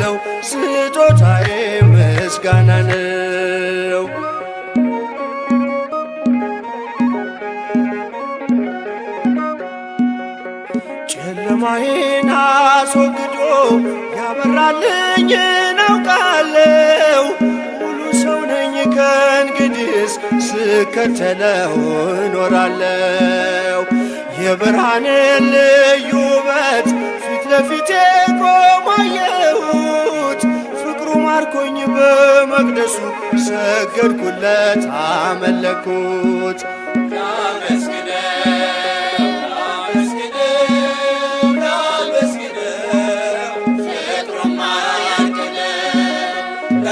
ነው ስጦታዬ ምስጋና ነው። ጨለማዬን አስወግዶ ያበራልኝን አውቃለሁ። ሙሉ ሰው ነኝ ከእንግዲስ ስከተለው እኖራለሁ። የብርሃንን ልዩ ውበት ፊት ለፊቴ ቆሞ አየሁት። ፍቅሩ ማርኮኝ በመቅደሱ ሰገድኩለት አመለኩት። ላመስግነው ፍቅሩማ ያልቅነው